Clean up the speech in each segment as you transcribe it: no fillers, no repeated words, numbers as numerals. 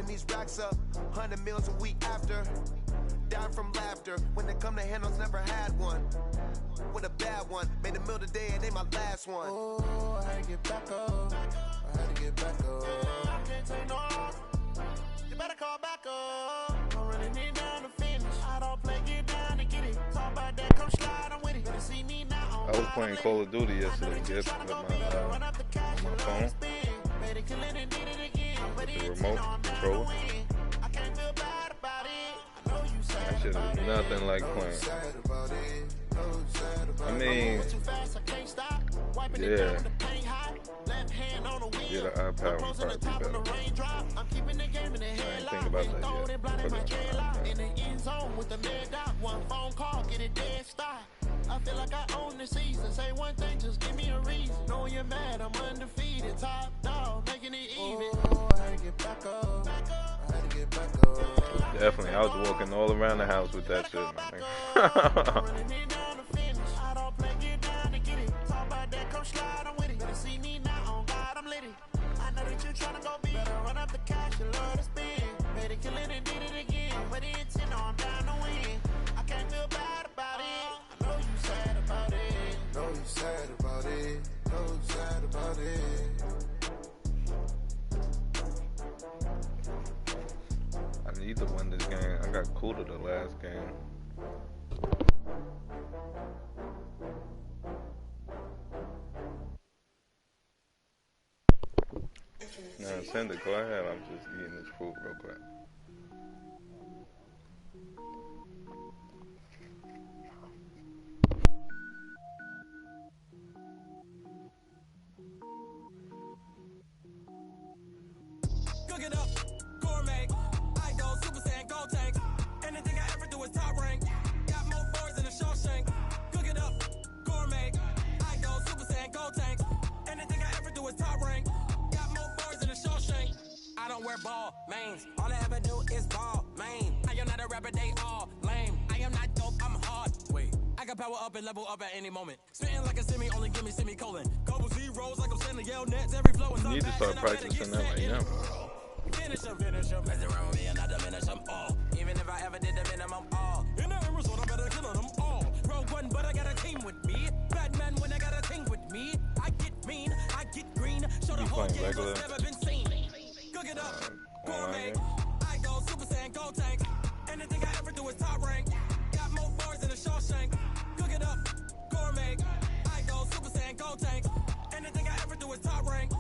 these racks up. 100 meals a week after. Down from laughter. When they come to handles, never had one. With a bad one. Made a meal today and they my last one. Oh, I had to get back up. I had to get back up. I can't take no. You better call back up. Don't really need down to finish. I don't play, get down to get it. Talk about that, come slide, I'm with it. Better see me now. I was playing Call of Duty yesterday, with my phone. With the remote controller. That shit is nothing like playing. I mean, yeah. Yeah, the iPad would probably be better. I ain't think about that yet. I feel like I own the season. Say one thing, just give me a reason. Knowing you're mad, I'm undefeated. Top dog, making it even. Oh, I had to get back up. I had to get back up. Definitely, I was walking all around the house with that shit, man. I don't play, get down to get it. Talk about that, come slide, I'm with it. Better see me now, on God, I'm litty. I know that you're trying to go big. Better run up the cash, you love to spend. Better kill it and did it again. But the intent, I'm down to win. I can't feel bad about it. I know you sad about it. Know you sad about it. Know you sad about it. I need to win this game. I got cool to the last game. Nah, send it. Go ahead. I'm just eating this food real quick. Cook it up, gourmet. I go Super Saiyan, go tank. Anything I ever do is top rank. Got more boards than a Shawshank. Cook it up, gourmet. I go Super Saiyan, go tank. Anything I ever do is top rank. Got more boards than a Shawshank. I don't wear ball mains. All I ever do is ball main. I am not a rapper, they all lame. I am not dope, I'm hard. Wait, I can power up and level up at any moment. Spitting like a semi, only give me semicolon. Couple zeros like I'm sending yell nets. Every flow is You need to start practicing that right now. Finish them, mess around with me and I diminish them all. Even if I ever did the minimum all. In the result, I better kill them all. Rogue one, but I got a team with me. Batman when I got a team with me. I get mean, I get green. Show the whole game what's never been seen. Cook it up, gourmet. I go Super Saiyan, go tank. Anything I ever do is top rank. Got more bars than a Shawshank. Cook it up, gourmet. I go Super Saiyan, go tank. Anything I ever do is top rank.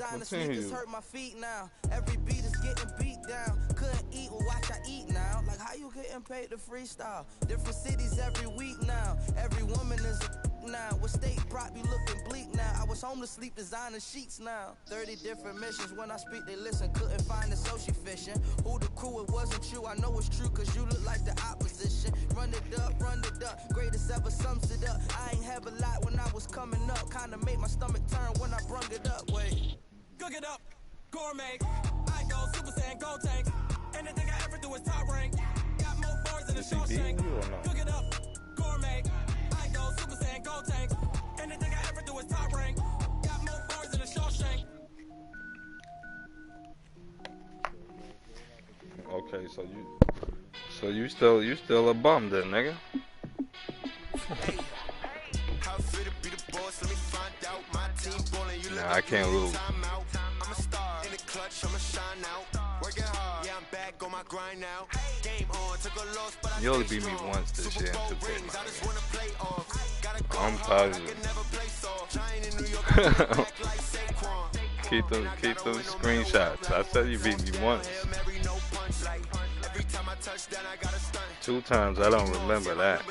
Designer sneakers hurt my feet now. Every beat is getting beat down. Couldn't eat, well watch I eat now. Like how you getting paid to freestyle? Different cities every week now. Every woman is a now. What state brought me looking bleak now? I was home to sleep designer sheets now. 30 different missions. When I speak they listen. Couldn't find the social fishing. Who the crew, it wasn't you. I know it's true cause you look like the opposition. Run it up, greatest ever sums it up. I ain't have a lot when I was coming up. Kinda made my stomach turn when I brung it up. Wait. Cook it up, gourmet. I go Super Saiyan, go tank. Anything I ever do is top rank. Got more bars than a Shawshank. Cook it up, gourmet. I go Super Saiyan, go tank. Anything I ever do is top rank. Got more bars than a Shawshank. Okay, so you still a bum then, nigga. Nah, I can't lose. You only beat me once this year in 2K. I'm positive. keep them screenshots. I said you beat me once. 2 times, I don't remember that.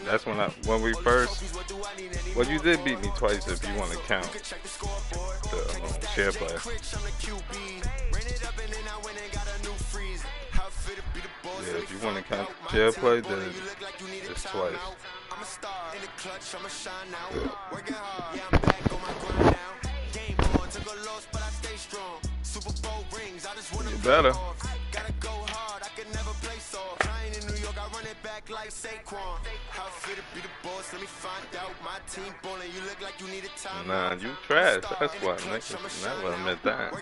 That's when we first. Well, you did beat me twice if you want to count the share play. Yeah, if you want to count the share play, then it's twice. You better. Like Saquon, how fit to be the boss? Let me find out. My team ballin'. You look like you need a time. Nah, you trash. That's why niggas never admit that.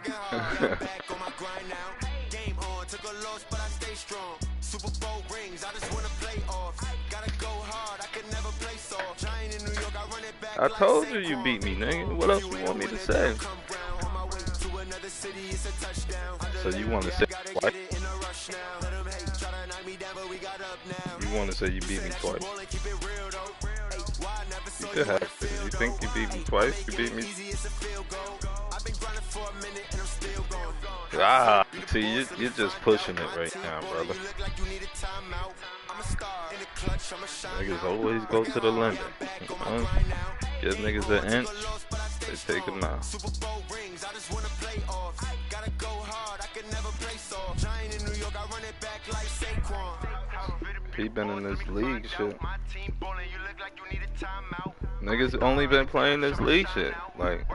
grind now. Game on, took a loss, but I stay strong. Super Bowl rings, I just wanna play off. Gotta go hard, I could never play soft. Giant in New York, I run it back. I told you you beat me, nigga. What else you want me to say? So you want to say twice? You want to say you beat me twice? You could have to. You think you beat me twice? You beat me. Ah, see, you're just pushing it right now, brother. Niggas always go to the limit. Give niggas an inch, they take a mile. He been in this league shit. Niggas only been playing this league shit. Like,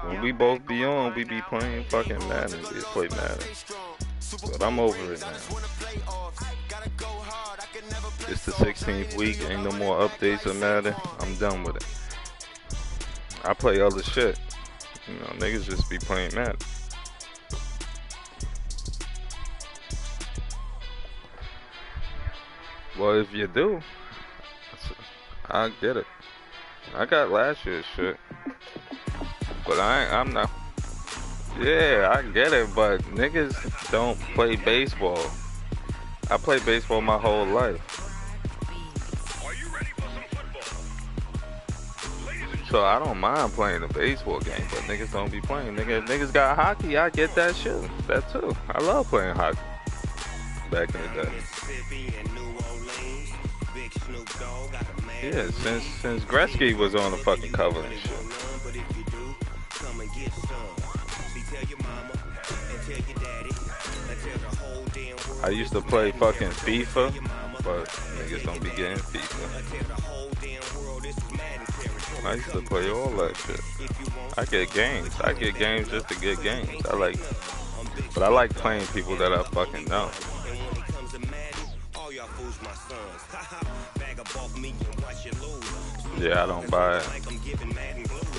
when we both be on, we be playing fucking Madden. We play Madden. But I'm over it now. It's the 16th week, ain't no more updates of Madden. I'm done with it. I play other shit. You know, niggas just be playing Madden. Well, if you do, I get it. I got last year's shit. But I'm not. Yeah, I get it, but niggas don't play baseball. I played baseball my whole life. So I don't mind playing a baseball game, but niggas don't be playing. Niggas got hockey, I get that shit. That too. I love playing hockey. Back in the day. Yeah, since Gretzky was on the fucking cover and shit. I used to play fucking FIFA, but niggas don't be getting FIFA. I used to play all that shit. I get games. I get games just to get games. But I like playing people that I fucking know. Yeah, I don't buy it.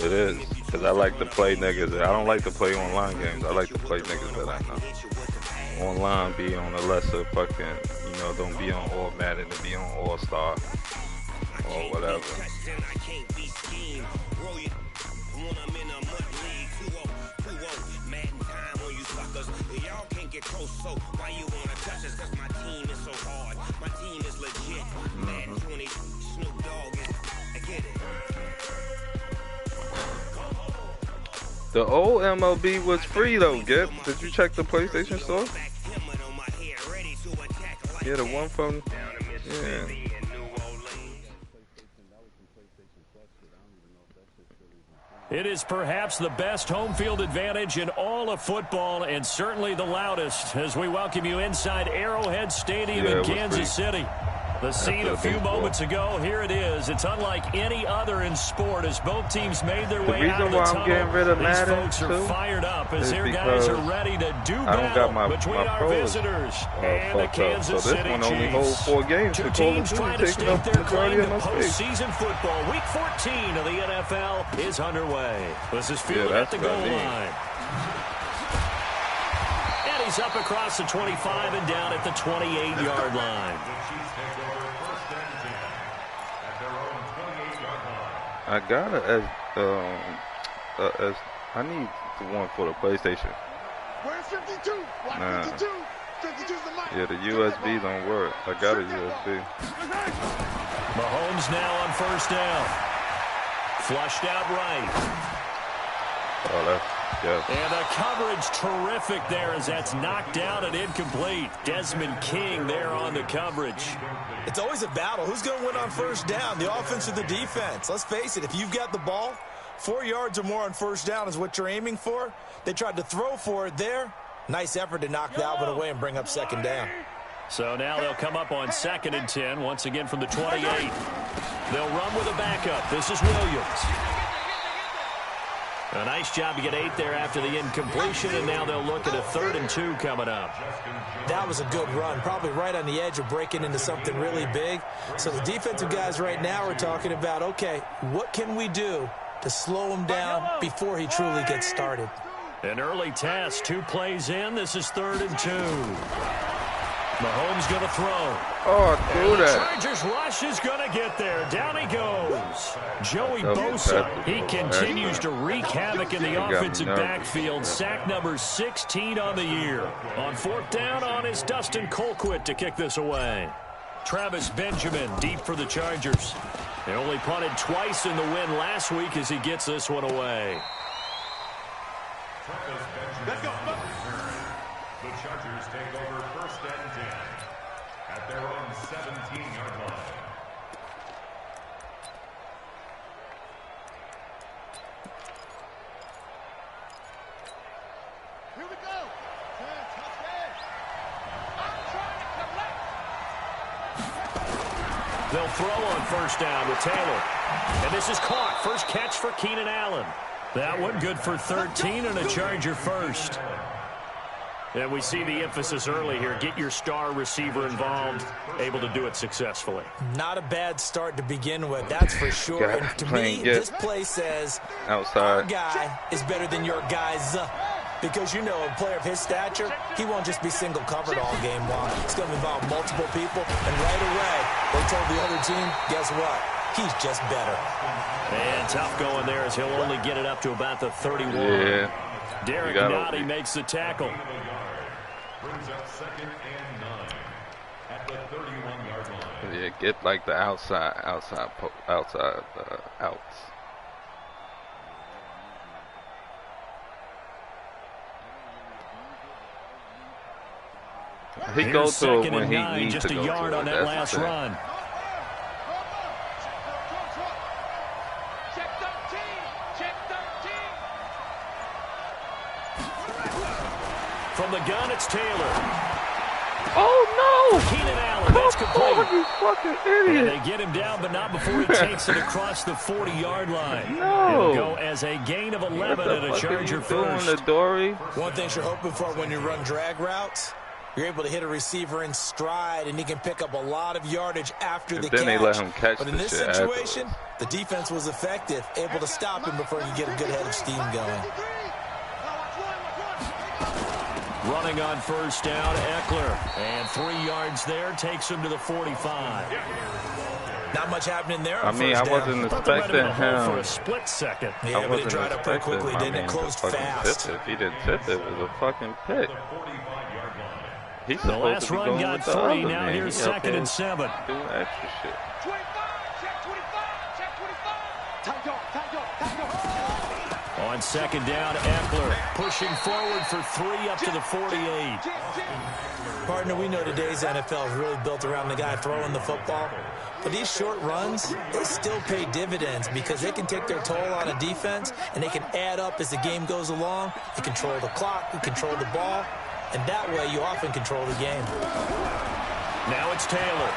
It is, because I like to play niggas. I don't like to play online games. I like to play niggas that I know. Online, be on a lesser fucking, you know, don't be on All Madden, to be on All Star or whatever. The old MLB was free though, Gip. Did you check the PlayStation Store? Yeah, the one from, yeah. It is perhaps the best home field advantage in all of football, and certainly the loudest, as we welcome you inside Arrowhead Stadium in Kansas City. The scene a few moments ago, here it is. It's unlike any other in sport as both teams made their way out of the tunnel. Getting rid of These folks are fired up as their guys are ready to do battle between our visitors and the Kansas City Chiefs. Only holds 4 games. Two teams trying to stake their claim to postseason football. Week 14 of the NFL is underway. This is fielded at the goal line. And he's up across the 25 and down at the 28-yard line. I got it as I need the one for the PlayStation. Where's 52? Nah. 52? 52's the mic. Yeah, the USB don't work. I got a USB. Mahomes now on first down. Flushed out right. Oh, that's, yes. And the coverage terrific there as that's knocked down and incomplete. Desmond King there on the coverage. It's always a battle. Who's going to win on first down, the offense or the defense? Let's face it, if you've got the ball, 4 yards or more on first down is what you're aiming for. They tried to throw for it there. Nice effort to knock that one away and bring up second down. So now they'll come up on 2nd and 10, once again from the 28. They'll run with a backup. This is Williams. A nice job to get 8 there after the incompletion, and now they'll look at a 3rd and 2 coming up. That was a good run, probably right on the edge of breaking into something really big. So the defensive guys right now are talking about, okay, what can we do to slow him down before he truly gets started? An early test, 2 plays in. This is 3rd and 2. Mahomes going to throw. Oh, threw that. Chargers rush is going to get there. Down he goes. Joey Bosa, he continues to wreak havoc in the offensive backfield. Sack number 16 on the year. On 4th down on is Dustin Colquitt to kick this away. Travis Benjamin deep for the Chargers. They only punted twice in the win last week as he gets this one away. Let's go. The Chargers take over 1st and 10 at their own 17-yard line. Here we go. They'll throw on 1st down with Taylor. And this is caught. First catch for Keenan Allen. That one good for 13 and a Charger first. And we see the emphasis early here. Get your star receiver involved, able to do it successfully. Not a bad start to begin with, that's for sure. And to me, this play says our guy is better than your guys. Because, you know, a player of his stature, he won't just be single covered all game long. It's going to involve multiple people. And right away, they told the other team, guess what? He's just better. And tough going there as he'll only get it up to about the 31. Yeah. Derek Nottie makes the tackle. Brings up 2nd and 9 at the 31-yard line. Yeah, get like the outside outs. He goes to it when he needs just to go a yard to on it. that last run. Check 13. Check 13. From the gun, it's Taylor. Oh no! Keenan Allen, that's complete. Oh, you fucking idiot! And they get him down, but not before he takes it across the 40-yard line. No! It'll go as a gain of 11 and a Charger first. The Dory? One thing you're hoping for when you run drag routes, you're able to hit a receiver in stride, and he can pick up a lot of yardage after the catch. Then they let him catch but in this shit situation, the defense was effective, able to stop him before you get a good head of steam going. Running on 1st down, Eckler. And 3 yards there, takes him to the 45. Not much happening there on I mean, I first wasn't down. expecting him. For a split second. Yeah, but it dried up pretty quickly, didn't it? Closed fast. If he didn't tip it, it was a fucking pick. He's The supposed last to be run going got with the 3. other Now man. here's He up 2nd there and 7. doing extra shit. 25. Check 25. Check 25. Tight dog. Tight dog. Tight dog. On 2nd down, Eckler pushing forward for 3 up to the 48. Partner, we know today's NFL is really built around the guy throwing the football. But these short runs, they still pay dividends because they can take their toll on a defense, and they can add up as the game goes along. They control the clock, they control the ball, and that way you often control the game. Now it's Taylor.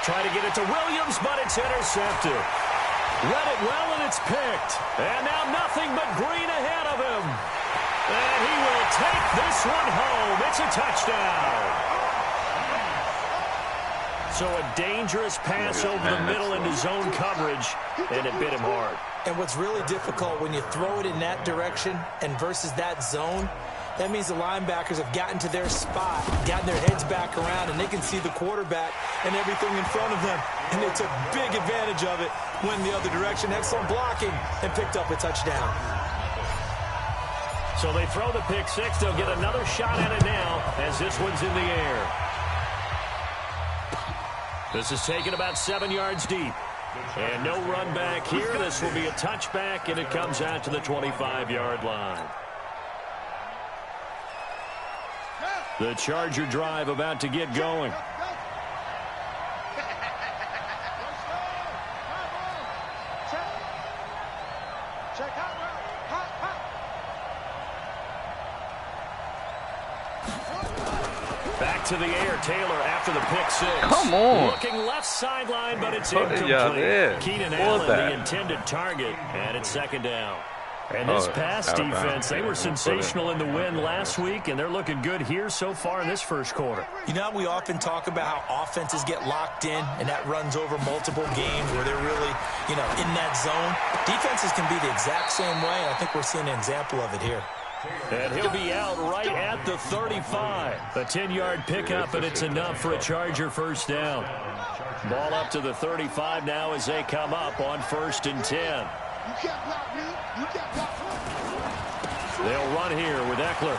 Trying to get it to Williams, but it's intercepted. Read it well, and it's picked. And now nothing but green ahead of him. And he will take this one home. It's a touchdown. So a dangerous pass over the middle into zone coverage, and it bit him hard. And what's really difficult when you throw it in that direction and versus that zone, that means the linebackers have gotten to their spot, gotten their heads back around, and they can see the quarterback and everything in front of them. And they took big advantage of it, went the other direction, excellent blocking, and picked up a touchdown. So they throw the pick six. They'll get another shot at it now as this one's in the air. This is taken about 7 yards deep. And no run back here. This will be a touchback, and it comes out to the 25-yard line. The Charger drive about to get going. Back to the air, Taylor after the pick six. Come on. Looking left sideline, but it's Yeah, incomplete. yeah. Keenan For Allen, that. the intended target, and it's 2nd down. And this pass defense, they were sensational in the win last week, and they're looking good here so far in this first quarter. You know, we often talk about how offenses get locked in, and that runs over multiple games where they're really, you know, in that zone. Defenses can be the exact same way, and I think we're seeing an example of it here. And he'll be out right at the 35. A 10-yard pickup, and it's enough for a Charger first down. Ball up to the 35 now as they come up on 1st and 10. They'll run here with Eckler.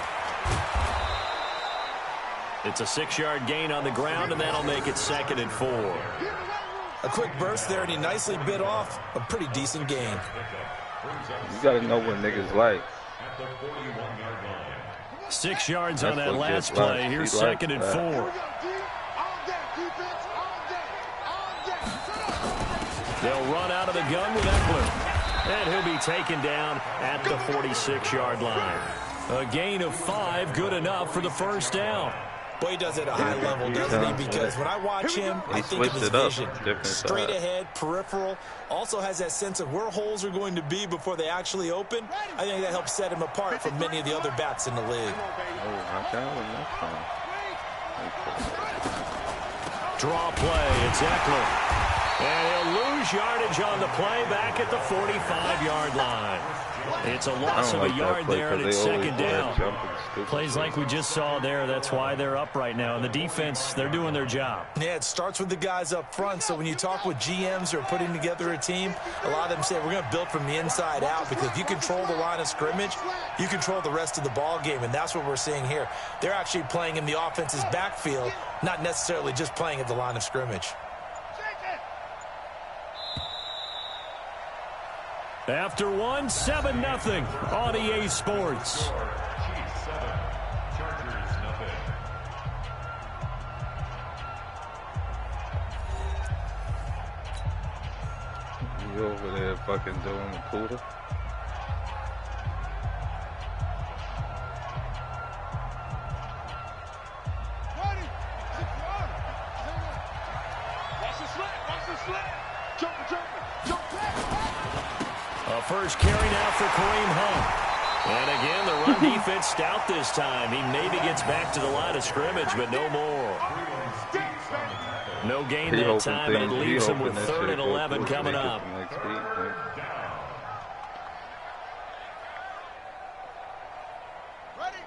It's a 6-yard gain on the ground, and that'll make it 2nd and 4. A quick burst there, and he nicely bit off a pretty decent gain. You got to know what niggas like. 6 yards on that last play. Here's 2nd and 4. They'll run out of the gun with Eckler. And he'll be taken down at the 46-yard line. A gain of 5, good enough for the first down. Boy, he does it at a high level, doesn't he? Because when I watch him, I think of his vision. Straight ahead, peripheral. Also has that sense of where holes are going to be before they actually open. I think that helps set him apart from many of the other backs in the league. Draw play, it's Eckler. And he'll lose yardage on the play back at the 45-yard line. It's a loss of a yard there, and it's 2nd down. Plays like we just saw there, that's why they're up right now. And the defense, they're doing their job. Yeah, it starts with the guys up front. So when you talk with GMs who are putting together a team, a lot of them say we're going to build from the inside out, because if you control the line of scrimmage, you control the rest of the ball game, and that's what we're seeing here. They're actually playing in the offense's backfield, not necessarily just playing at the line of scrimmage. After 1, 7-0 on EA Sports. You over there fucking doing the cooler? First carry now for Kareem Hunt. And again, the run defense stout this time. He maybe gets back to the line of scrimmage, but no more. No gain that time, and it leaves him with 3rd and 11 coming up.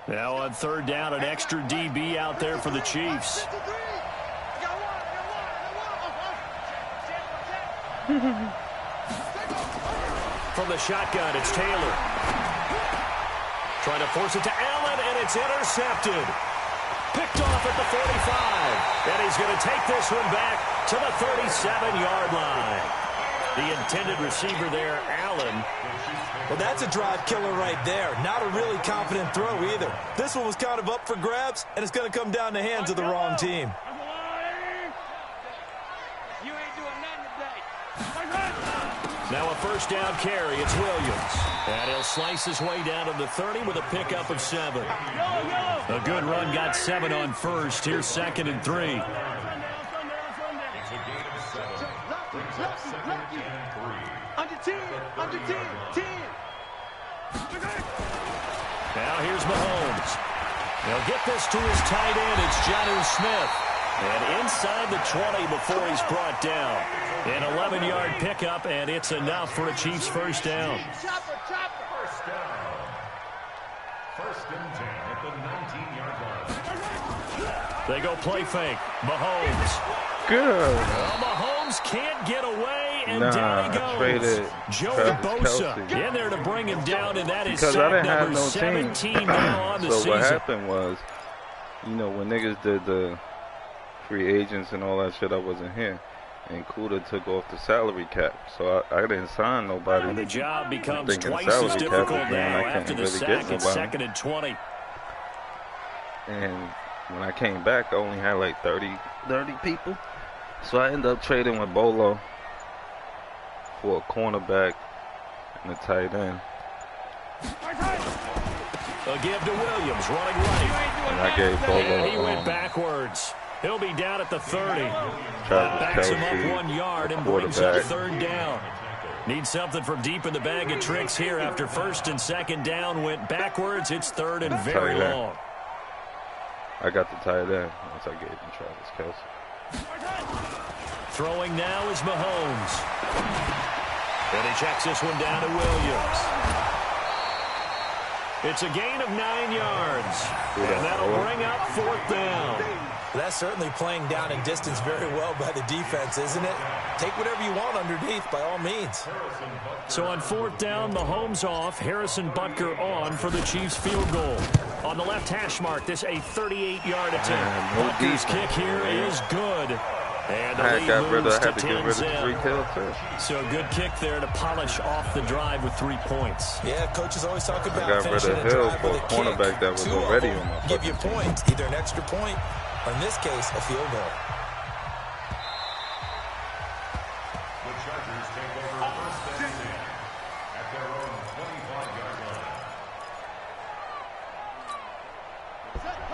Now on 3rd down, an extra DB out there for the Chiefs. From the shotgun, it's Taylor. Trying to force it to Allen, and it's intercepted. Picked off at the 45. And he's going to take this one back to the 37-yard line. The intended receiver there, Allen. Well, that's a drive killer right there. Not a really confident throw either. This one was kind of up for grabs, and it's going to come down the hands of the wrong team. Now a first down carry, it's Williams. And he'll slice his way down to the 30 with a pickup of 7. A good run, got 7 on first. Here's 2nd and 3. Under 10, under 10, 10. Now here's Mahomes. He'll get this to his tight end. It's Jonnu Smith. And inside the 20 before he's brought down. An 11-yard pickup, and it's enough for a Chiefs first down. First down. 1st and 10 at the 19-yard line. They go play fake. Mahomes. Good. Well, Mahomes can't get away, and down he goes. Joey Bosa in there to bring him down, and that is sack number 17 now on the season. So what happened was, you know, when niggas did the free agents and all that shit, I wasn't here. And Kuda took off the salary cap, so I didn't sign nobody. And the job becomes twice as difficult now after the sack. It's 2nd and 20. And when I came back, I only had like 30 people. So I ended up trading with Bolo for a cornerback and a tight end. A give to Williams, running right. And I gave Bolo. And he went backwards. He'll be down at the 30. Backs him up 1 yard and brings up 3rd down. Need something from deep in the bag of tricks here after first and second down went backwards. It's third and very long. I got the tight end once I gave him Travis Kelce. Throwing now is Mahomes. And he checks this one down to Williams. It's a gain of 9 yards. And that'll bring up fourth down. That's certainly playing down in distance very well by the defense, isn't it? Take whatever you want underneath, by all means. So on fourth down, Mahomes off, Harrison Butker on for the Chiefs field goal. On the left hash mark, this a 38-yard attempt. Butker's kick here is good. And the lead moves to 10-7. So a good kick there to polish off the drive with 3 points. Yeah, coaches always talk about got rid of Hill for a cornerback that was already on my give you points, either an extra point or in this case, a field goal. The Chargers take over first and 10 at their own 25-yard line.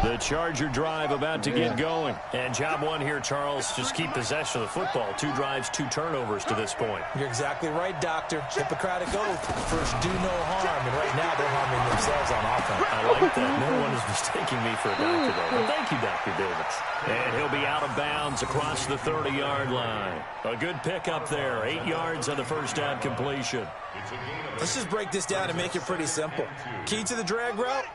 The Charger drive about to get going. And job one here, Charles, just keep possession of the football. 2 drives, 2 turnovers to this point. You're exactly right, Doctor. Hippocratic oath. First, do no harm. And right now, they're harming themselves on offense. I like that. No one is mistaking me for a doctor there. Well, thank you, Dr. Davis. And he'll be out of bounds across the 30-yard line. A good pickup there. 8 yards on the first down completion. Let's just break this down and make it pretty simple. Key to the drag route,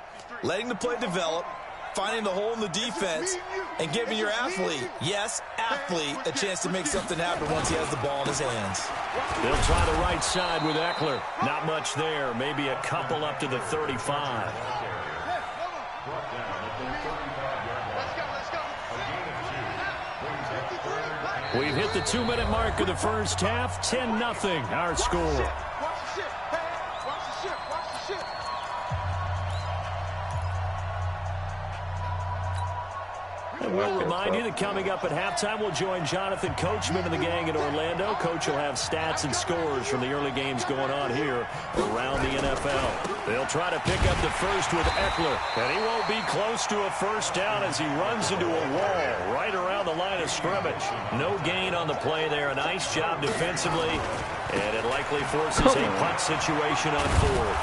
letting the play develop, finding the hole in the defense, and giving your athlete, yes, athlete, a chance to make something happen once he has the ball in his hands. They'll try the right side with Eckler. Not much there. Maybe a couple up to the 35. We've hit the 2-minute mark of the first half. 10-0 our score. And we'll remind you that coming up at halftime, we'll join Jonathan Coachman and the gang in Orlando. Coach will have stats and scores from the early games going on here around the NFL. They'll try to pick up the first with Eckler, and he won't be close to a first down as he runs into a wall right around the line of scrimmage. No gain on the play there. A nice job defensively, and it likely forces a punt situation on fourth.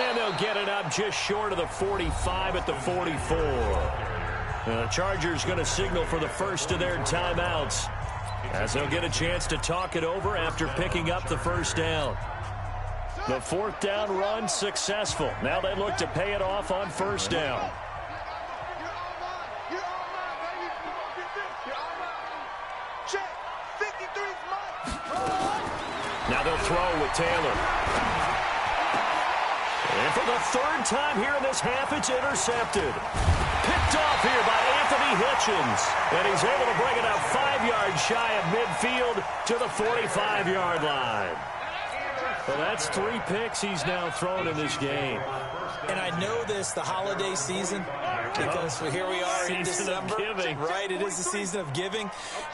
And they'll get it up just short of the 45 at the 44. The Chargers going to signal for the first of their timeouts as they'll get a chance to talk it over after picking up the first down. The fourth down run successful. Now they look to pay it off on first down. Now they'll throw with Taylor. And for the third time here in this half, it's intercepted. Picked off here by Anthony Hitchens. And he's able to bring it up 5 yards shy of midfield to the 45-yard line. Well, that's 3 picks he's now thrown in this game. And I know this, the holiday season, because here we are in December. Right, it is the season of giving.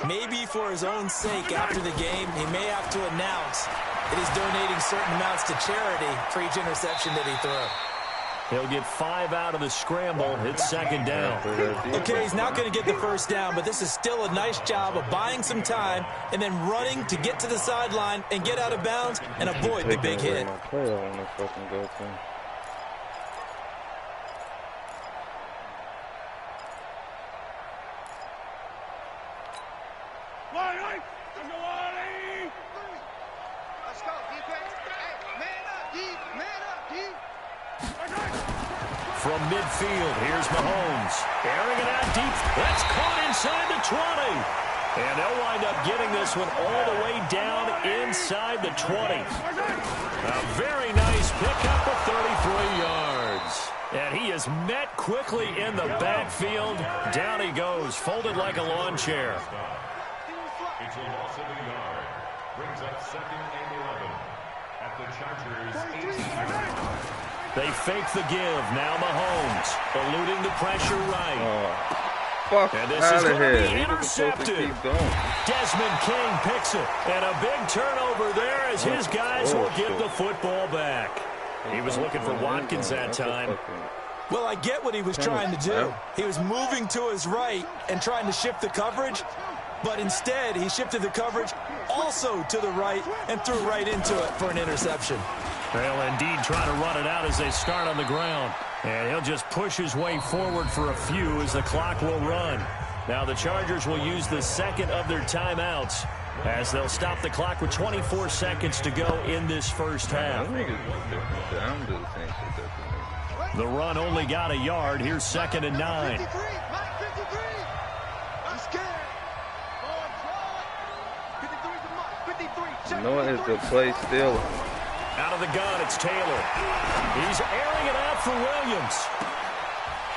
Maybe for his own sake, after the game, he may have to announce that he's donating certain amounts to charity for each interception that he threw. He'll get 5 out of the scramble. It's second down. Okay, he's not going to get the first down, but this is still a nice job of buying some time and then running to get to the sideline and get out of bounds and avoid the big hit. From midfield, here's Mahomes. Airing it out deep. That's caught inside the 20. And they'll wind up getting this one all the way down inside the 20. A very nice pickup of 33 yards. And he is met quickly in the backfield. Down he goes, folded like a lawn chair. It's a loss of a yard. Brings up second and 11 at the Chargers' 18-yard. They fake the give. Now Mahomes eluding the pressure right. Fuck and this is going to be intercepted. Desmond King picks it. And a big turnover there as his guys will get the football back. He was looking for Watkins that time. Well, I get what he was trying to do. He was moving to his right and trying to shift the coverage. but instead he shifted the coverage also to the right and threw right into it for an interception. They'll indeed try to run it out as they start on the ground. And he'll just push his way forward for a few as the clock will run. Now the Chargers will use the second of their timeouts as they'll stop the clock with 24 seconds to go in this first half. The run only got a yard. Here's 2nd and 9. Noah is the play still. Out of the gun, it's Taylor. He's airing it out for Williams.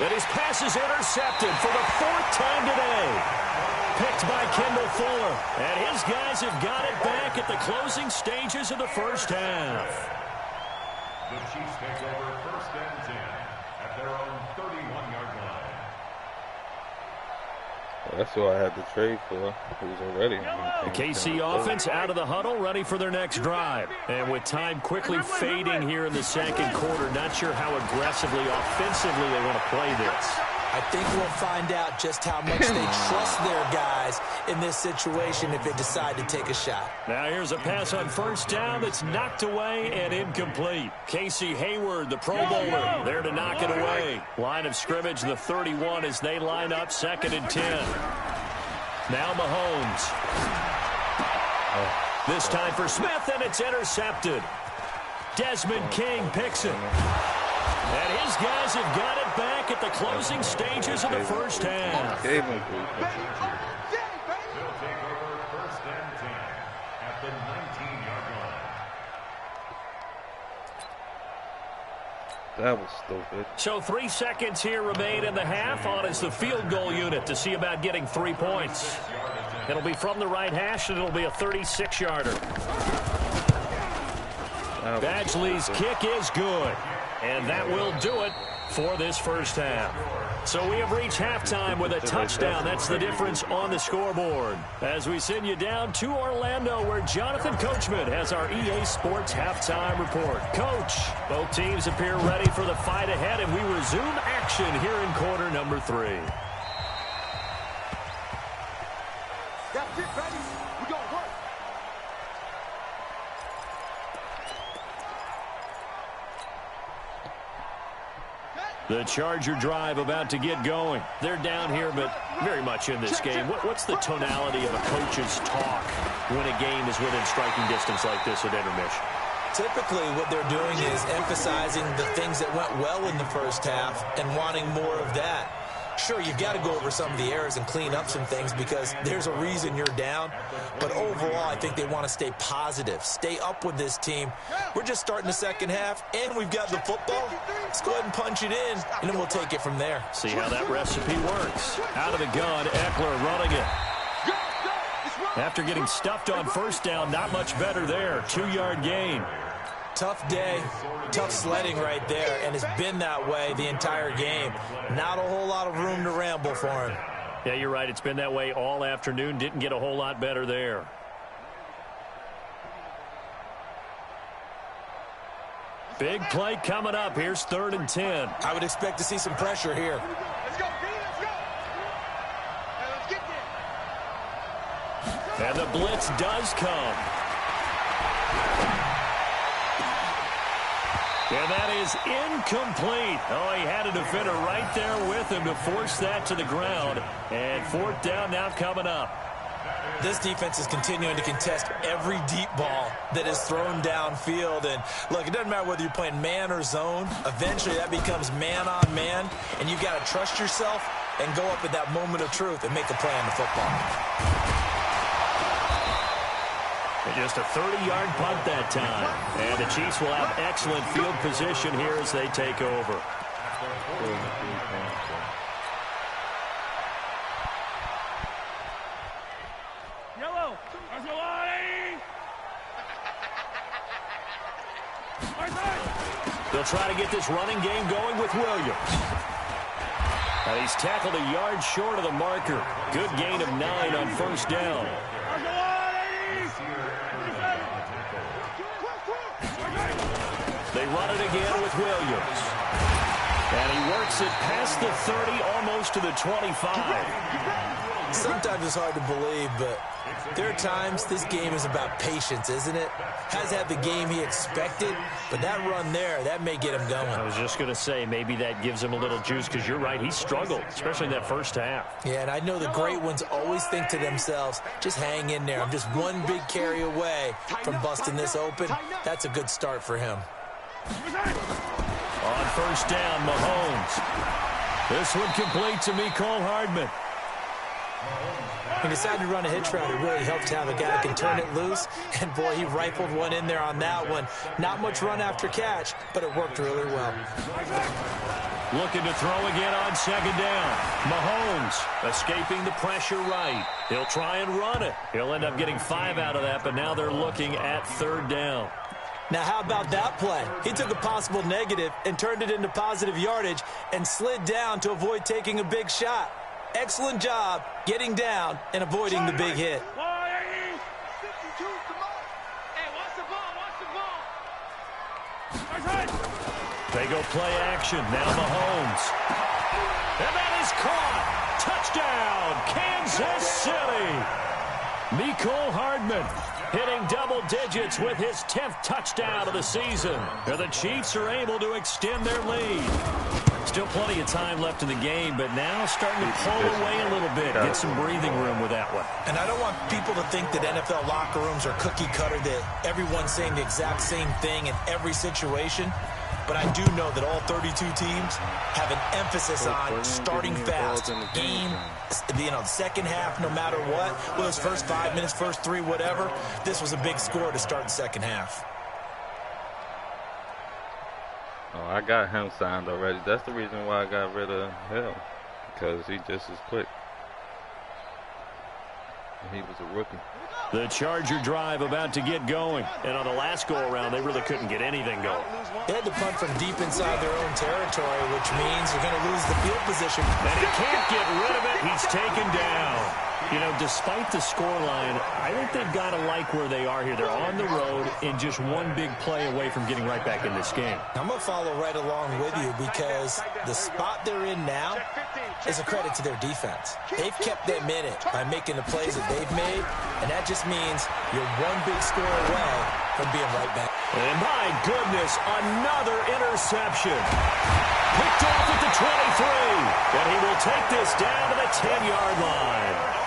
And his pass is intercepted for the 4th time today. Picked by Kendall Fuller. And his guys have got it back at the closing stages of the first half. The Chiefs take over 1st and 10 at their own 31-yard line. That's who I had to trade for. He was already on my The team. KC offense out of the huddle, ready for their next drive. And with time quickly fading here in the second quarter, not sure how aggressively, offensively they want to play this. I think we'll find out just how much they trust their guys in this situation if they decide to take a shot. Now here's a pass on 1st down that's knocked away and incomplete. Casey Hayward, the Pro Bowler, there to knock it away. Line of scrimmage, the 31 as they line up 2nd and 10. Now Mahomes. This time for Smith, and it's intercepted. Desmond King picks it. And his guys have got it back at the closing stages of the first half. They'll take over 1st and 10 at the 19-yard line. That was stupid. So 3 seconds here remain in the half. On is the field goal unit to see about getting 3 points. It'll be from the right hash, and it'll be a 36-yarder. Badgley's kick is good. And that will do it for this first half. So we have reached halftime with a touchdown. That's the difference on the scoreboard. As we send you down to Orlando, where Jonathan Coachman has our EA Sports halftime report. Coach, both teams appear ready for the fight ahead, and we resume action here in quarter number 3. That's it, baby. We gonna work. The Charger drive about to get going. They're down here, but very much in this game. What's the tonality of a coach's talk when a game is within striking distance like this at intermission? Typically, what they're doing is emphasizing the things that went well in the first half and wanting more of that. Sure, you've got to go over some of the errors and clean up some things because there's a reason you're down. But overall, I think they want to stay positive, stay up with this team. We're just starting the second half, and we've got the football. Let's go ahead and punch it in, and then we'll take it from there. See how that recipe works. Out of the gun, Eckler running it. After getting stuffed on 1st down, not much better there. 2-yard gain. Tough day, tough sledding right there, and it's been that way the entire game. Not a whole lot of room to ramble for him. Yeah, you're right. It's been that way all afternoon. Didn't get a whole lot better there. Big play coming up. Here's 3rd and 10. I would expect to see some pressure here. Let's go, B, let's go. Now let's get there. And the blitz does come. And that is incomplete. Oh, he had a defender right there with him to force that to the ground. And 4th down now coming up. This defense is continuing to contest every deep ball that is thrown downfield. And, look, it doesn't matter whether you're playing man or zone. Eventually, that becomes man-on-man, and you've got to trust yourself and go up at that moment of truth and make a play on the football. Just a 30-yard punt that time. And the Chiefs will have excellent field position here as they take over. Yellow. They'll try to get this running game going with Williams. And he's tackled a yard short of the marker. Good gain of 9 on 1st down. They run it again with Williams. And he Works it past the 30, almost to the 25. Sometimes it's hard to believe, but there are times this game is about patience, isn't it? Has had the game he expected, but that run there, that may get him going. I was just going to say, maybe that gives him a little juice, because you're right, he struggled, especially in that first half. Yeah, and I know the great ones always think to themselves, just hang in there. I'm just one big carry away from busting this open. That's a good start for him. On first down, Mahomes. This one complete to Mecole Hardman. He decided to run a hitch route. It really helped to have a guy that can turn it loose. And, boy, he rifled one in there on that one. Not much run after catch, but it worked really well. Looking to throw again on second down. Mahomes escaping the pressure right. He'll try and run it. He'll end up getting 5 out of that, but now they're looking at third down. Now, how about that play? He took a possible negative and turned it into positive yardage and slid down to avoid taking a big shot. Excellent job getting down and avoiding the big hit. They go play action. Now Mahomes. And that is caught. Touchdown, Kansas City. Mecole Hardman hitting double digits with his 10th touchdown of the season. And the Chiefs are able to extend their lead. Still plenty of time left in the game, but now starting to pull away a little bit. Get some breathing room with that one. And I don't want people to think that NFL locker rooms are cookie cutter, that everyone's saying the exact same thing in every situation. But I do know that all 32 teams have an emphasis on starting fast. Game, the second half, no matter what. Well, those first 5 minutes, first 3, whatever. This was a big score to start the second half. Oh, I got him signed already. That's the reason why I got rid of him, because he just as quick. And he was a rookie. The Charger drive about to get going. And on the last go-around, they really couldn't get anything going. They had to punt from deep inside their own territory, which means they're going to lose the field position. And he can't get rid of it. He's taken down. You know, despite the scoreline, I think they've got to like where they are here. They're on the road and just one big play away from getting right back in this game. I'm going to follow right along with you, because the spot they're in now is a credit to their defense. They've kept them in it by making the plays that they've made, and that just means you're one big score away from being right back. And my goodness, another interception. Picked off at the 23, and he will take this down to the 10-yard line.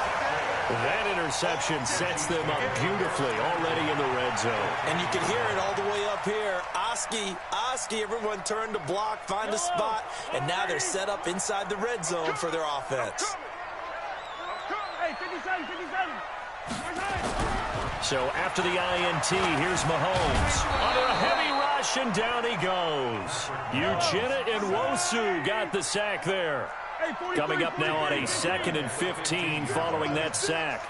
That interception sets them up beautifully already in the red zone. And you can hear it all the way up here. Oski, everyone turned to block, find a spot, and now they're set up inside the red zone for their offense. So after the INT, here's Mahomes. Under a heavy rush, and down he goes. Uchenna and Nwosu got the sack there. Coming up now on a 2nd and 15 following that sack.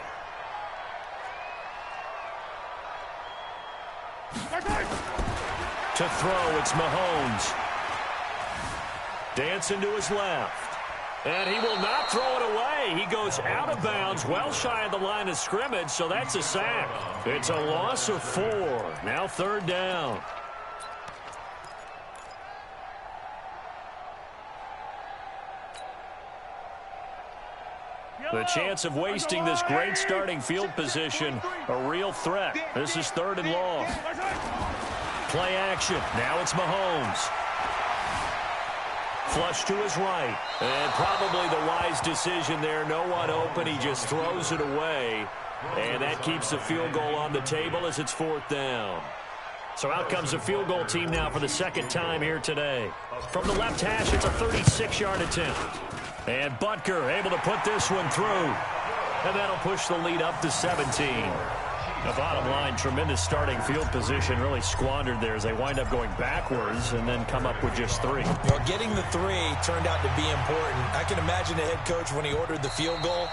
To throw, it's Mahomes. Dancing to his left. And he will not throw it away. He goes out of bounds, well shy of the line of scrimmage, so that's a sack. It's a loss of 4. Now third down. The chance of wasting this great starting field position, a real threat. This is 3rd and long. Play action. Now it's Mahomes. Flush to his right. And probably the wise decision there. No one open. He just throws it away. And that keeps the field goal on the table as it's 4th down. So out comes the field goal team now for the 2nd time here today. From the left hash, it's a 36-yard attempt. And Butker able to put this one through. And that'll push the lead up to 17. The bottom line, tremendous starting field position, really squandered there as they wind up going backwards and then come up with just 3. Well, getting the 3 turned out to be important. I can imagine the head coach when he ordered the field goal.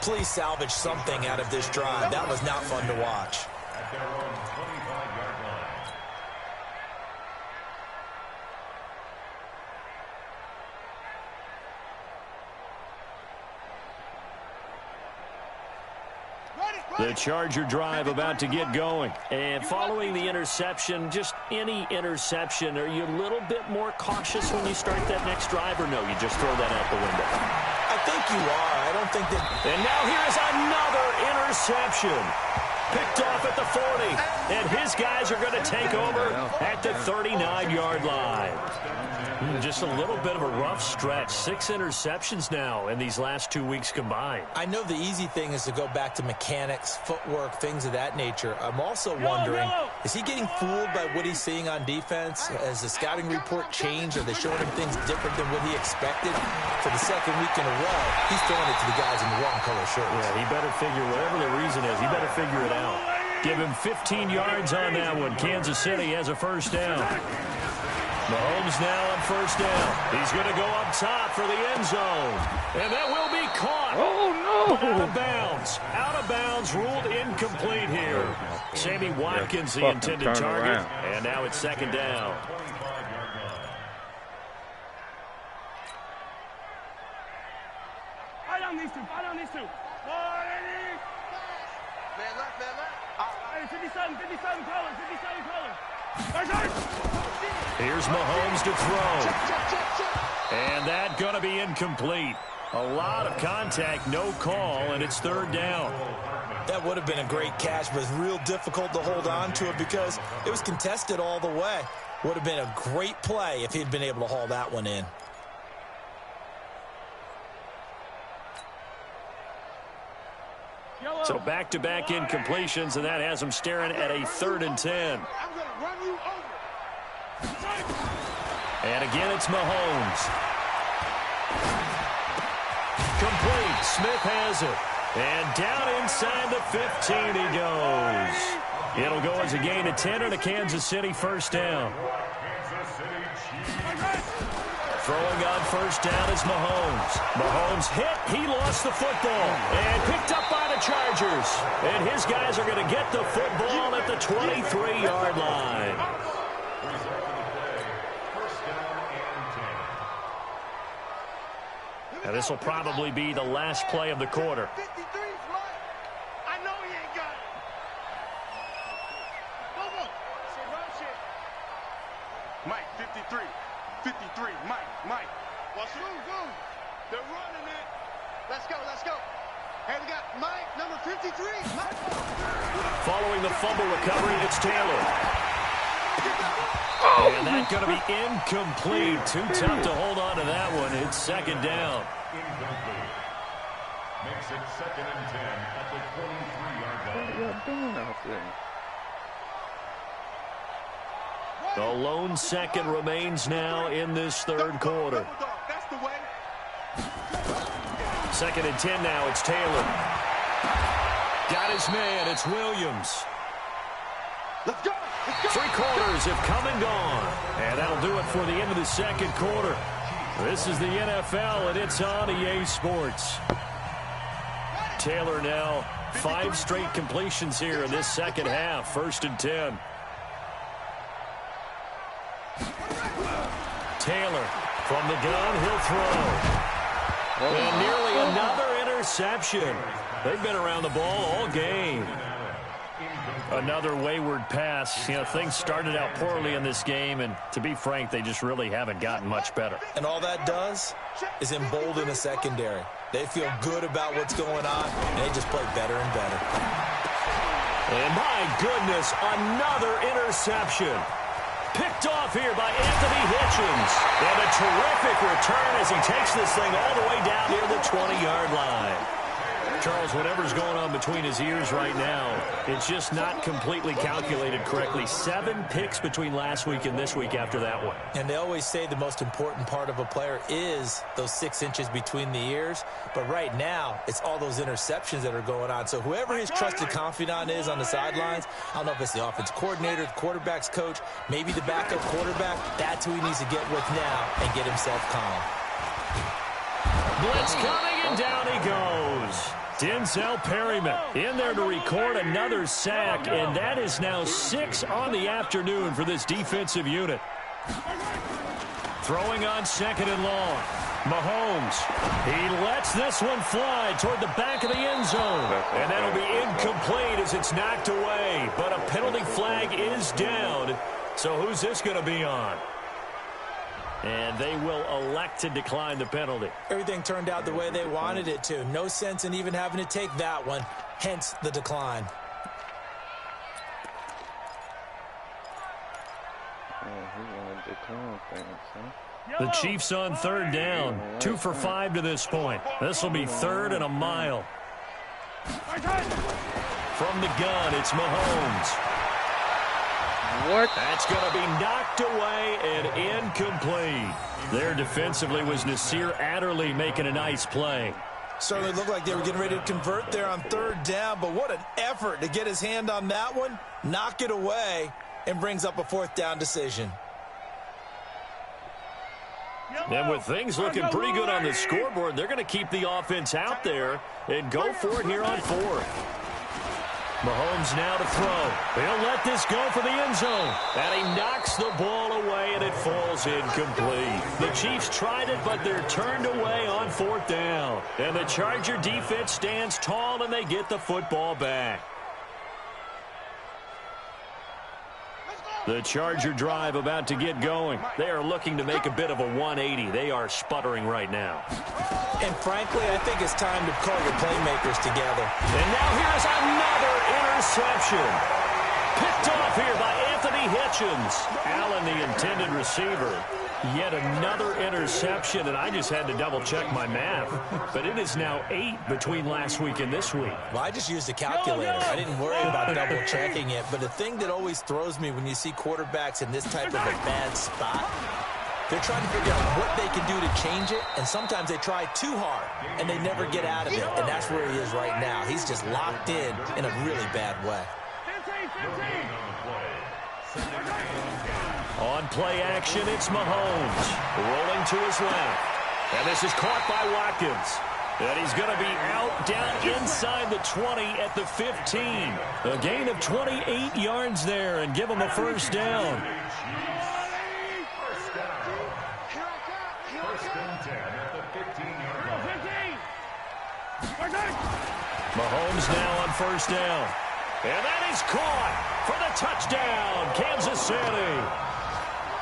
Please salvage something out of this drive. That was not fun to watch. Ready? The Charger drive about to get going. And following the interception, just any interception, are you a little bit more cautious when you start that next drive, or no, you just throw that out the window? I think you are. I don't think that... And now here's another interception. Picked off at the 40. And his guys are going to take over at the 39-yard line. Just a little bit of a rough stretch. 6 interceptions now in these last 2 weeks combined. I know the easy thing is to go back to mechanics, footwork, things of that nature. I'm also wondering, is he getting fooled by what he's seeing on defense? Has the scouting report changed? Are they showing him things different than what he expected? For the second week in a row, he's throwing it to the guys in the wrong color shirts. Yeah, he better figure, whatever the reason is, he better figure it out. Give him 15 yards on that one. Kansas City has a first down. Mahomes now on first down. He's going to go up top for the end zone. And that will be caught. Oh, no. Out of bounds. Out of bounds. Ruled incomplete here. Sammy Watkins, the intended target. And now it's second down. Fight on these two. Fight on these two. Man left, man left. 57, 57 color, 57 color. Here's Mahomes to throw. And that going to be incomplete. A lot of contact, no call, and it's third down. That would have been a great catch, but it's real difficult to hold on to it because it was contested all the way. Would have been a great play if he'd been able to haul that one in. So back-to-back incompletions, and that has him staring at a 3rd and 10. And again, it's Mahomes. Complete. Smith has it. And down inside the 15 he goes. It'll go as a gain of 10 and a Kansas City first down. Throwing on first down is Mahomes. Mahomes hit. He lost the football. And picked up by the Chargers. And his guys are going to get the football at the 23-yard line. Now this will probably be the last play of the quarter. 53's right. I know he ain't got it. Go. Shit, run shit. Mike, 53. 53. Mike. Watch it. Move. They're running it. Let's go. Hey, we got Mike, number 53. Mike. Following the fumble recovery, it's Taylor. And that's going to be incomplete. Too tough to hold on to that one. It's second down. Incomplete. Makes it 2nd and 10 at the 23-yard line. What are y'all doing out there? The lone second remains now in this third quarter. That's the way. 2nd and 10 now. It's Taylor. Got his man. It's Williams. Let's go. 3 quarters have come and gone. And that'll do it for the end of the second quarter. This is the NFL, and it's on EA Sports. Taylor now 5 straight completions here in this second half. 1st and 10. Taylor from the gun, he'll throw. And nearly another interception. They've been around the ball all game. Another wayward pass. You know, things started out poorly in this game, and to be frank, they just really haven't gotten much better. And all that does is embolden the secondary. They feel good about what's going on, and they just play better and better. And my goodness, another interception. Picked off here by Anthony Hitchens. And a terrific return as he takes this thing all the way down near the 20-yard line. Charles, whatever's going on between his ears right now, it's just not completely calculated correctly. 7 picks between last week and this week after that one. And they always say the most important part of a player is those 6 inches between the ears. But right now, it's all those interceptions that are going on. So whoever his trusted confidant is on the sidelines, I don't know if it's the offense coordinator, the quarterback's coach, maybe the backup quarterback, that's who he needs to get with now and get himself calm. Blitz coming, and down he goes. Denzel Perryman in there to record another sack, and that is now 6 on the afternoon for this defensive unit. Throwing on 2nd and long. Mahomes. He lets this one fly toward the back of the end zone. And that'll be incomplete as it's knocked away. But a penalty flag is down. So who's this going to be on? And they will elect to decline the penalty. Everything turned out the way they wanted it to. No sense in even having to take that one. Hence the decline. The Chiefs on 3rd down. 2 for 5 to this point. This will be 3rd and a mile. From the gun, it's Mahomes. What? That's going to be knocked away and incomplete. There defensively was Nasir Adderley making a nice play. Certainly looked like they were getting ready to convert there on 3rd down, but what an effort to get his hand on that one, knock it away, and brings up a 4th down decision. And with things looking pretty good on the scoreboard, they're going to keep the offense out there and go for it here on 4th. Mahomes now to throw. He'll let this go for the end zone. And he knocks the ball away, and it falls incomplete. The Chiefs tried it, but they're turned away on 4th down. And the Charger defense stands tall, and they get the football back. The Charger drive about to get going. They are looking to make a bit of a 180. They are sputtering right now. And frankly, I think it's time to call your playmakers together. And now here's another interception. Picked off here by Anthony Hitchens. Allen, the intended receiver. Yet another interception, and I just had to double-check my math. But it is now 8 between last week and this week. Well, I just used a calculator. I didn't worry about double-checking it. But the thing that always throws me when you see quarterbacks in this type of a bad spot, they're trying to figure out what they can do to change it, and sometimes they try too hard, and they never get out of it. And that's where he is right now. He's just locked in a really bad way. On play action, it's Mahomes. Rolling to his left. And this is caught by Watkins. And he's going to be out down inside the 20 at the 15. A gain of 28 yards there and give him a 1st down. Mahomes now on 1st down. And that is caught for the touchdown, Kansas City.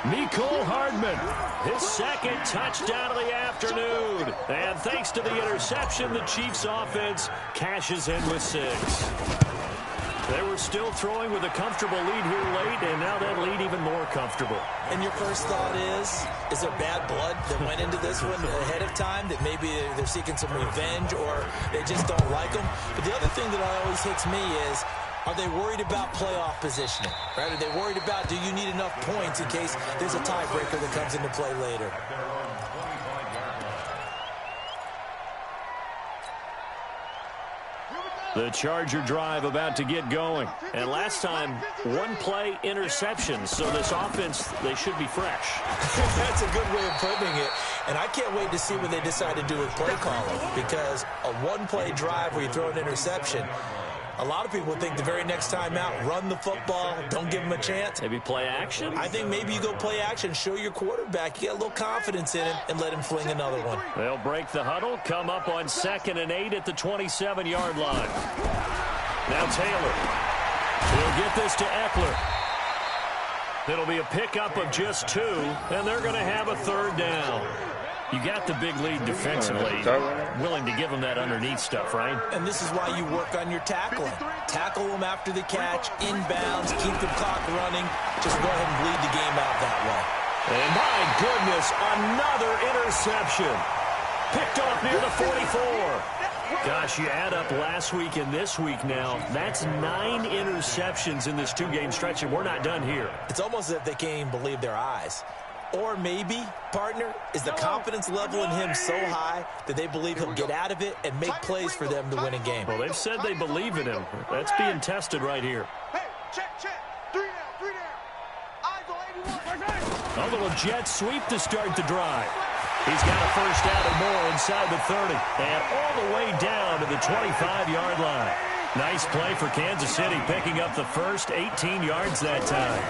Mecole Hardman, his 2nd touchdown of the afternoon. And thanks to the interception, the Chiefs offense cashes in with 6. They were still throwing with a comfortable lead here late, and now that lead even more comfortable. And your first thought is there bad blood that went into this one ahead of time, that maybe they're seeking some revenge or they just don't like them? But the other thing that always hits me is, are they worried about playoff positioning? Right? Are they worried about, do you need enough points in case there's a tiebreaker that comes into play later? The Charger drive about to get going. And last time, 1-play interception. So this offense, they should be fresh. That's a good way of putting it. And I can't wait to see what they decide to do with play calling. Because a 1-play drive where you throw an interception, a lot of people think the very next time out, run the football, don't give them a chance. Maybe play action? I think maybe you go play action, show your quarterback, you get a little confidence in him, and let him fling another one. They'll break the huddle, come up on 2nd and 8 at the 27-yard line. Now Taylor. He'll get this to Eckler. It'll be a pickup of just 2, and they're going to have a 3rd down. You got the big lead defensively, willing to give them that underneath stuff, right? And this is why you work on your tackling. Tackle them after the catch, inbounds, keep the clock running. Just go ahead and bleed the game out that way. And my goodness, another interception. Picked off near the 44. Gosh, you add up last week and this week now, that's 9 interceptions in this 2-game stretch, and we're not done here. It's almost as if they can't even believe their eyes. Or maybe, partner, is the confidence level in him so high that they believe he'll get out of it and make plays for them to win a game. Well, they've said they believe in him. That's being tested right here. Hey, check. 3 down. Eyes on 81. A little jet sweep to start the drive. He's got a 1st down and more inside the 30. And all the way down to the 25-yard line. Nice play for Kansas City, picking up the first 18 yards that time.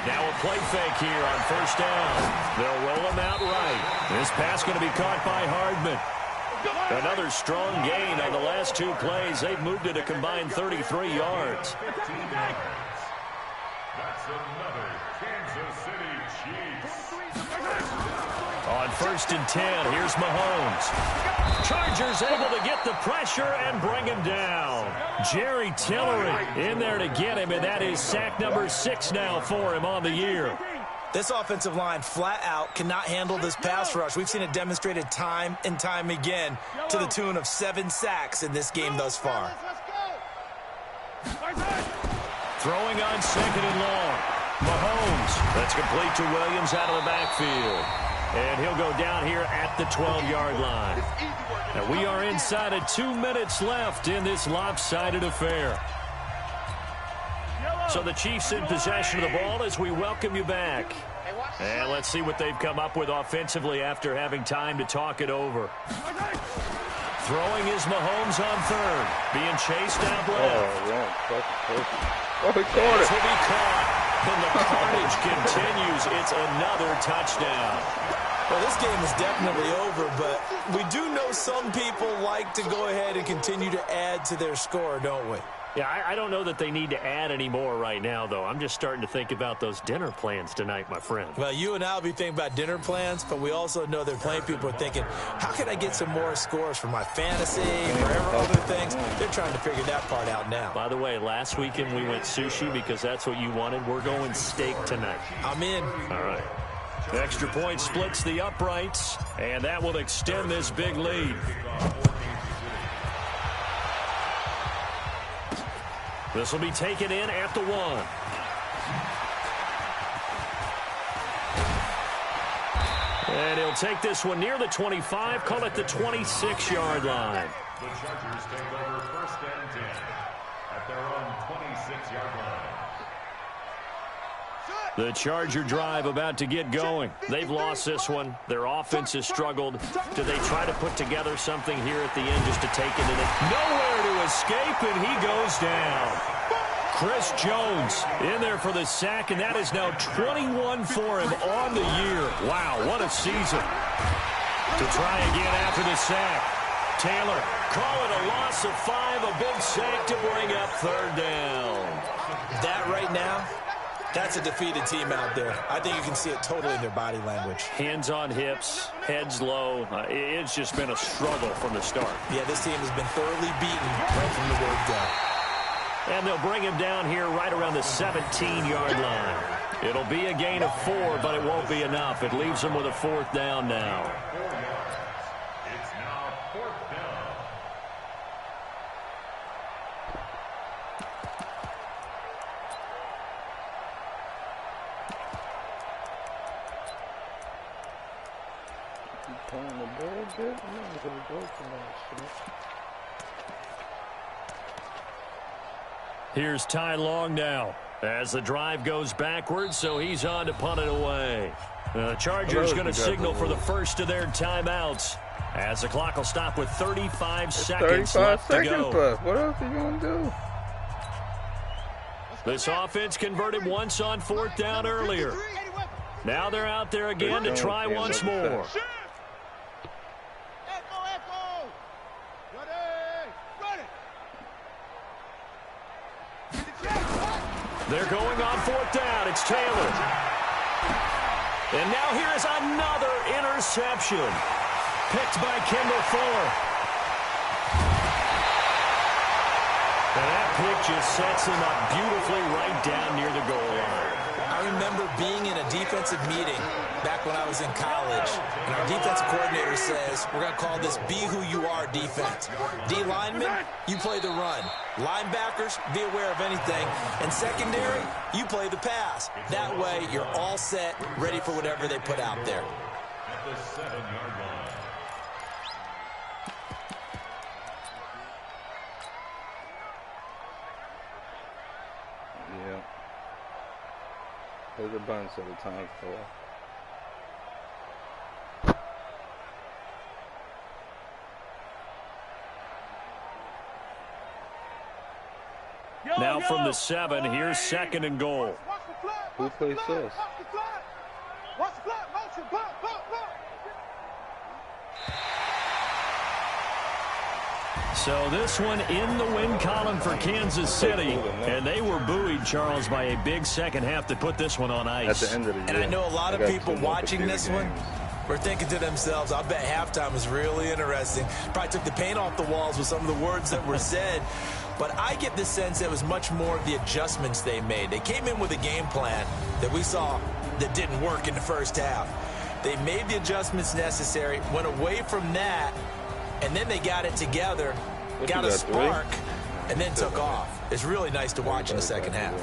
Now a play fake here on first down. They'll roll him out right. This pass going to be caught by Hardman. Another strong gain on the last two plays. They've moved it a combined 33 yards. That's another Kansas City Chiefs. On first and 10, here's Mahomes. Chargers able to get the pressure and bring him down. Jerry Tillery in there to get him, and that is sack number 6 now for him on the year. This offensive line flat out cannot handle this pass rush. We've seen it demonstrated time and time again to the tune of 7 sacks in this game thus far. Throwing on second and long. Mahomes. That's complete to Williams out of the backfield. And he'll go down here at the 12-yard line. And we are inside of 2 minutes left in this lopsided affair. So the Chiefs in possession of the ball as we welcome you back. And let's see what they've come up with offensively after having time to talk it over. Throwing is Mahomes on third. Being chased out left. Oh, he caught it. Will be caught. And the carnage continues. It's another touchdown. Well, this game is definitely over, but we do know some people like to go ahead and continue to add to their score, don't we? Yeah, I don't know that they need to add any more right now, though. I'm just starting to think about those dinner plans tonight, my friend. Well, you and I will be thinking about dinner plans, but we also know that plenty of people are thinking, how can I get some more scores for my fantasy, for other things? They're trying to figure that part out now. By the way, last weekend we went sushi because that's what you wanted. We're going steak tonight. I'm in. All right. The extra point splits the uprights, and that will extend this big lead. This will be taken in at the 1. And he'll take this one near the 25, call it the 26-yard line. The Chargers take over first and 10 at their own 26-yard line. The Charger drive about to get going. They've lost this one. Their offense has struggled. Do they try to put together something here at the end just to take it in it? Nowhere to escape, and he goes down. Chris Jones in there for the sack, and that is now 21 for him on the year. Wow, what a season. To try again after the sack. Taylor, call it a loss of 5, a big sack to bring up third down. That right now, that's a defeated team out there. I think you can see it totally in their body language. Hands on hips, heads low. It's just been a struggle from the start. Yeah, this team has been thoroughly beaten right from the word go. And they'll bring him down here right around the 17-yard line. It'll be a gain of 4, but it won't be enough. It leaves them with a 4th down now. It's now 4th down. Here's Ty Long now as the drive goes backwards, so he's on to punt it away. The Chargers going to signal for the first of their timeouts as the clock will stop with 35 seconds left to go. What else are you going to do? This offense converted once on 4th down earlier. Now they're out there again to try once more. They're going on 4th down. It's Taylor. And now here is another interception. Picked by Kendall Fuller. And that pick just sets him up beautifully right down near the goal line. I remember being in a defensive meeting back when I was in college, and our defensive coordinator says, we're going to call this Be Who You Are defense. D linemen, you play the run. Linebackers, be aware of anything. And secondary, you play the pass. That way, you're all set, ready for whatever they put out there. At the 7-yard line. Yeah. There's a bunch of the time for. Now from the 7, here's 2nd and goal. Who plays Sauce? Watch the flat motion. Block. So this one in the win column for Kansas City, and they were buoyed, Charles, by a big second half to put this one on ice. At the end of the year. And I know a lot of people watching this one were thinking to themselves, I bet halftime was really interesting. Probably took the paint off the walls with some of the words that were said. But I get the sense that it was much more of the adjustments they made. They came in with a game plan that we saw that didn't work in the first half. They made the adjustments necessary, went away from that, and then they got it together, got a spark, and then took off. It's really nice to watch in the second half.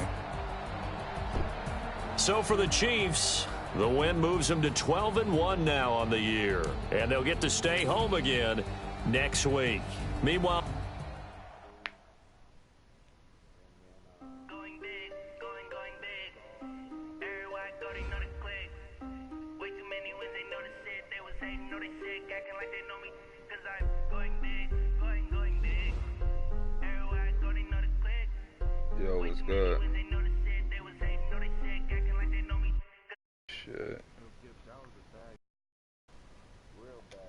So for the Chiefs, the win moves them to 12-1 now on the year, and they'll get to stay home again next week. Meanwhile, Yo, what's good? Shit.